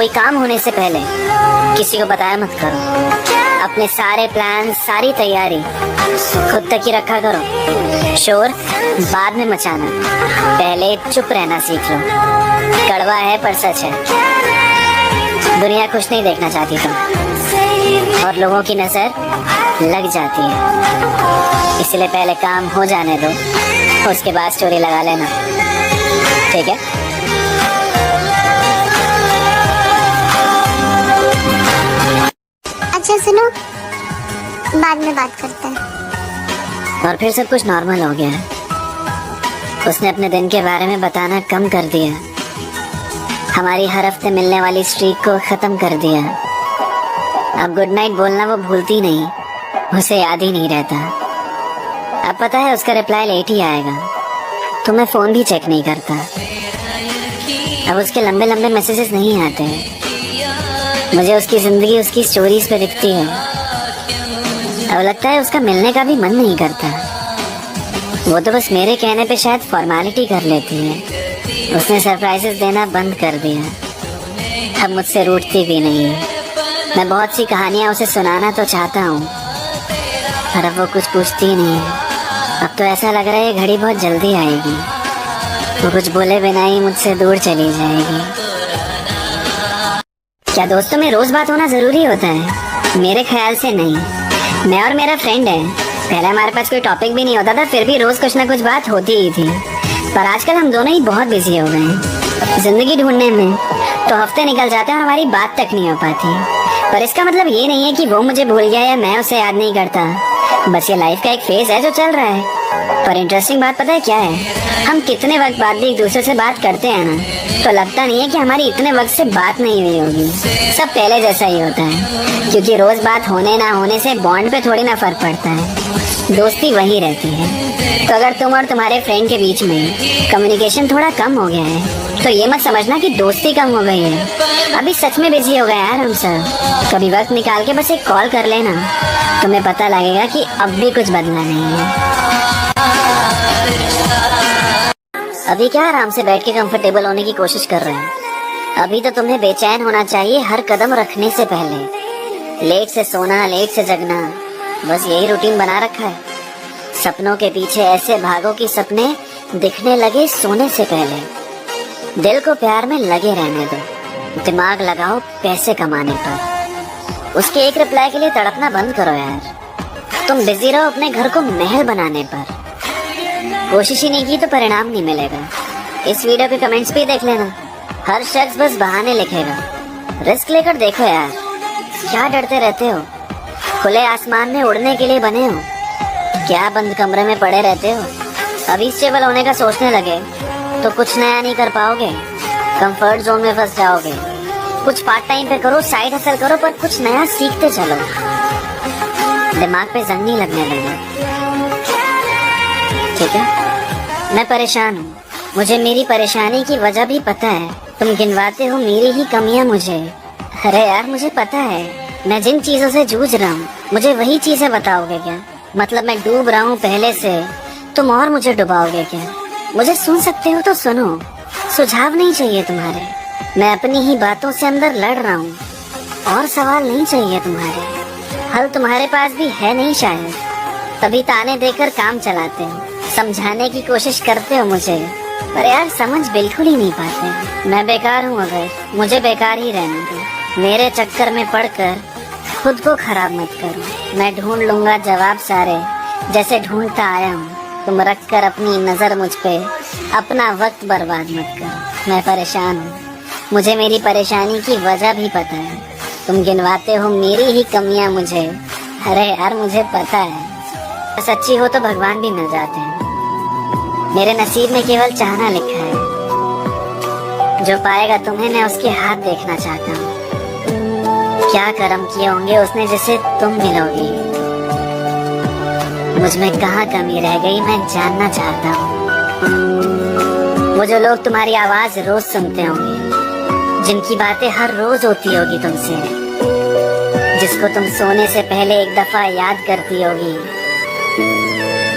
कोई काम होने से पहले किसी को बताया मत करो। अपने सारे प्लान, सारी तैयारी खुद तक ही रखा करो। शोर बाद में मचाना, पहले चुप रहना सीख लो। कड़वा है पर सच है, दुनिया कुछ नहीं देखना चाहती तुम, और लोगों की नजर लग जाती है। इसलिए पहले काम हो जाने दो, उसके बाद स्टोरी लगा लेना, ठीक है? अच्छा सुनो, बाद में बात करते हैं। और फिर सब कुछ नॉर्मल हो गया है। उसने अपने दिन के बारे में बताना कम कर दिया, हमारी हर हफ्ते मिलने वाली स्ट्रीक को खत्म कर दिया। अब गुड नाइट बोलना वो भूलती नहीं, उसे याद ही नहीं रहता। अब पता है उसका रिप्लाई लेट ही आएगा, तो मैं फोन भी चेक नहीं करता। अब उसके लंबे लंबे मैसेजेस नहीं आते, मुझे उसकी जिंदगी उसकी स्टोरीज पे दिखती है। अब लगता है उसका मिलने का भी मन नहीं करता, वो तो बस मेरे कहने पे शायद फॉर्मेलिटी कर लेती है। उसने सरप्राइजेस देना बंद कर दिया, अब मुझसे रूठती भी नहीं है। मैं बहुत सी कहानियां उसे सुनाना तो चाहता हूँ, पर अब वो कुछ पूछती ही नहीं है। अब तो ऐसा लग रहा है ये घड़ी बहुत जल्दी आएगी, वो कुछ बोले बिना ही मुझसे दूर चली जाएगी। क्या दोस्तों में रोज बात होना जरूरी होता है? मेरे ख्याल से नहीं। मैं और मेरा फ्रेंड है, पहले हमारे पास कोई टॉपिक भी नहीं होता था, फिर भी रोज कुछ ना कुछ बात होती ही थी। पर आजकल हम दोनों ही बहुत बिजी हो गए हैं जिंदगी ढूंढने में, तो हफ्ते निकल जाते हैं और हमारी बात तक नहीं हो पाती। पर इसका मतलब ये नहीं है कि वो मुझे भूल गया या मैं उसे याद नहीं करता, बस ये लाइफ का एक फेज है जो चल रहा है। पर इंटरेस्टिंग बात पता है क्या है? हम कितने वक्त बाद भी एक दूसरे से बात करते हैं ना, तो लगता नहीं है कि हमारी इतने वक्त से बात नहीं हुई होगी। सब पहले जैसा ही होता है, क्योंकि रोज बात होने ना होने से बॉन्ड पे थोड़ी ना फर्क पड़ता है, दोस्ती वही रहती है। तो अगर तुम और तुम्हारे फ्रेंड के बीच में कम्युनिकेशन थोड़ा कम हो गया है, तो ये मत समझना कि दोस्ती कम हो गई है। अभी सच में बिजी हो गए यार हम सब। कभी वक्त निकाल के बस एक कॉल कर लेना, तुम्हें पता लगेगा कि अब भी कुछ बदला नहीं है। अभी क्या आराम से बैठ के कंफर्टेबल होने की कोशिश कर रहे हैं? अभी तो तुम्हें बेचैन होना चाहिए हर कदम रखने से पहले। लेट से सोना, लेट से जगना, बस यही रूटीन बना रखा है। सपनों के पीछे ऐसे भागो कि सपने दिखने लगे सोने से पहले। दिल को प्यार में लगे रहने दो, दिमाग लगाओ पैसे कमाने पर। उसके एक रिप्लाई के लिए तड़पना बंद करो यार। तुम बिजी रहो अपने घर को महल बनाने पर। कोशिश ही नहीं की तो परिणाम नहीं मिलेगा। इस वीडियो के कमेंट्स भी देख लेना, हर शख्स बस बहाने लिखेगा। रिस्क लेकर देखो यार, क्या डरते रहते हो? खुले आसमान में उड़ने के लिए बने हो, क्या बंद कमरे में पड़े रहते हो? अभी स्टेबल होने का सोचने लगे तो कुछ नया नहीं कर पाओगे, कंफर्ट जोन में फंस जाओगे। कुछ पार्ट टाइम पे करो, साइड हसल करो, पर कुछ नया सीखते चलो, दिमाग पे जंग नहीं लगने देना, ठीक है? मैं परेशान हूँ, मुझे मेरी परेशानी की वजह भी पता है। तुम गिनवाते हो मेरी ही कमियां मुझे। अरे यार मुझे पता है मैं जिन चीजों से जूझ रहा हूँ, मुझे वही चीजें बताओगे क्या? मतलब मैं डूब रहा हूँ पहले से, तुम और मुझे डुबाओगे क्या? मुझे सुन सकते हो तो सुनो, सुझाव नहीं चाहिए तुम्हारे। मैं अपनी ही बातों से अंदर लड़ रहा हूँ, और सवाल नहीं चाहिए तुम्हारे। हल तुम्हारे पास भी है नहीं शायद, तभी ताने देकर काम चलाते हो, समझाने की कोशिश करते हो मुझे, पर यार समझ बिल्कुल ही नहीं पाते। मैं बेकार हूँ, अगर मुझे बेकार ही रहने दो। मेरे चक्कर में पड़कर खुद को खराब मत करो। मैं ढूंढ लूंगा जवाब सारे, जैसे ढूंढता आया हूँ। तुम रख कर अपनी नजर मुझ पे, अपना वक्त बर्बाद मत करो। मैं परेशान हूँ, मुझे मेरी परेशानी की वजह भी पता है। तुम गिनवाते हो मेरी ही कमियां मुझे। अरे यार मुझे पता है, सच्ची हो तो भगवान भी मिल जाते हैं। मेरे नसीब में केवल चाहना लिखा है, जो पाएगा तुम्हें मैं उसके हाथ देखना चाहता हूँ। क्या कर्म किए होंगे उसने जिसे तुम मिलोगी। मुझ में कहाँ कमी रह गई मैं जानना चाहता हूँ। वो जो लोग तुम्हारी आवाज रोज सुनते होंगे, जिनकी बातें हर रोज होती होगी तुमसे, जिसको तुम सोने से पहले एक दफा याद करती होगी।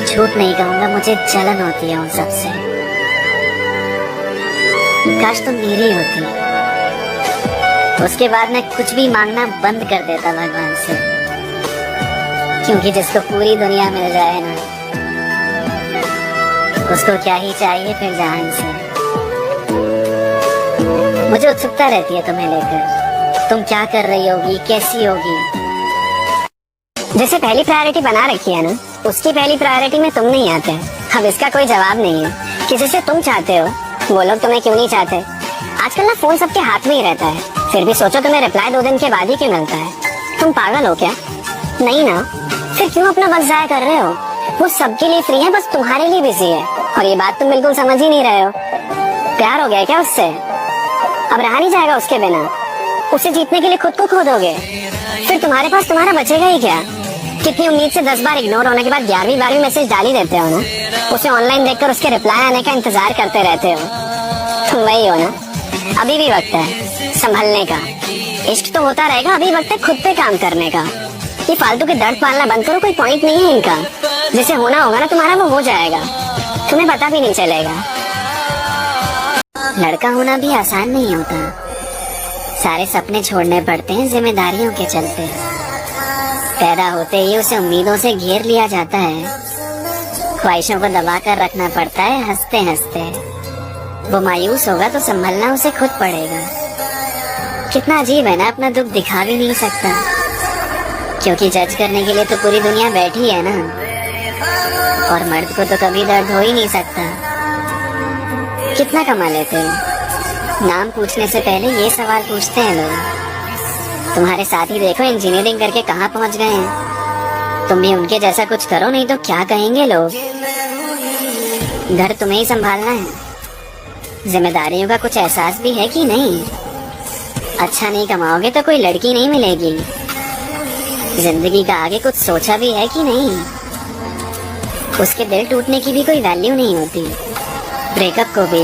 झूठ नहीं कहूंगा, मुझे जलन होती है उन सबसे। काश तुम मेरी होती, उसके बाद मैं कुछ भी मांगना बंद कर देता भगवान से, क्योंकि जिसको पूरी दुनिया मिल जाए ना, उसको क्या ही चाहिए फिर जहान से। मुझे उत्सुकता रहती है तुम्हें लेकर, तुम क्या कर रही होगी, कैसी होगी। जैसे पहली प्रायोरिटी बना रखी है ना, उसकी पहली प्रायोरिटी में तुम नहीं आते। अब इसका कोई जवाब नहीं है कि जिसे तुम चाहते हो वो लोग तुम्हें क्यों नहीं चाहते। आजकल ना फोन सबके हाथ में ही रहता है, फिर भी सोचो तुम्हें रिप्लाई 2 दिन के बाद ही क्यों मिलता है। तुम पागल हो क्या? नहीं ना, फिर क्यों अपना वक्त जाया कर रहे हो? वो सबके लिए फ्री है, बस तुम्हारे लिए बिजी है। और ये बात तुम बिल्कुल समझ ही नहीं रहे हो। प्यार हो गया क्या उससे? अब रहा नहीं जाएगा उसके बिना। उसे जीतने के लिए खुद को खो दोगे, फिर तुम्हारे पास तुम्हारा बचेगा ही क्या? कितनी उम्मीद से 10 बार इग्नोर होने के बाद 11वीं 12वीं मैसेज डाल ही देते हो ना। उसे ऑनलाइन देखकर उसके रिप्लाई आने का इंतजार करते रहते हो। तुम वही हो ना। अभी भी वक्त है संभलने का। इश्क तो होता रहेगा, अभी वक्त है खुद पे काम करने का। ये फालतू के दर्द पालना बंद करो, कोई पॉइंट नहीं है इनका। जैसे होना होगा ना तुम्हारा, वो हो जाएगा, तुम्हें पता भी नहीं चलेगा। लड़का होना भी आसान नहीं होता, सारे सपने छोड़ने पड़ते हैं जिम्मेदारियों के चलते। पैदा होते ही उसे उम्मीदों से घेर लिया जाता है, ख्वाहिशों को दबा कर रखना पड़ता है हंसते हंसते। वो मायूस होगा तो संभलना उसे खुद पड़ेगा। कितना अजीब है ना, अपना दुख दिखा भी नहीं सकता, क्योंकि जज करने के लिए तो पूरी दुनिया बैठी है ना। और मर्द को तो कभी दर्द हो ही नहीं सकता। कितना कमा लेते हो? नाम पूछने से पहले ये सवाल पूछते हैं लोग। तुम्हारे साथी देखो इंजीनियरिंग करके कहाँ पहुँच गए हैं। तुम भी उनके जैसा कुछ करो, नहीं तो क्या कहेंगे लोग। घर तुम्हें ही संभालना है, जिम्मेदारियों का कुछ एहसास भी है कि नहीं। अच्छा नहीं कमाओगे तो कोई लड़की नहीं मिलेगी। जिंदगी का आगे कुछ सोचा भी है कि नहीं। उसके दिल टूटने की भी कोई वैल्यू नहीं होती। ब्रेकअप को भी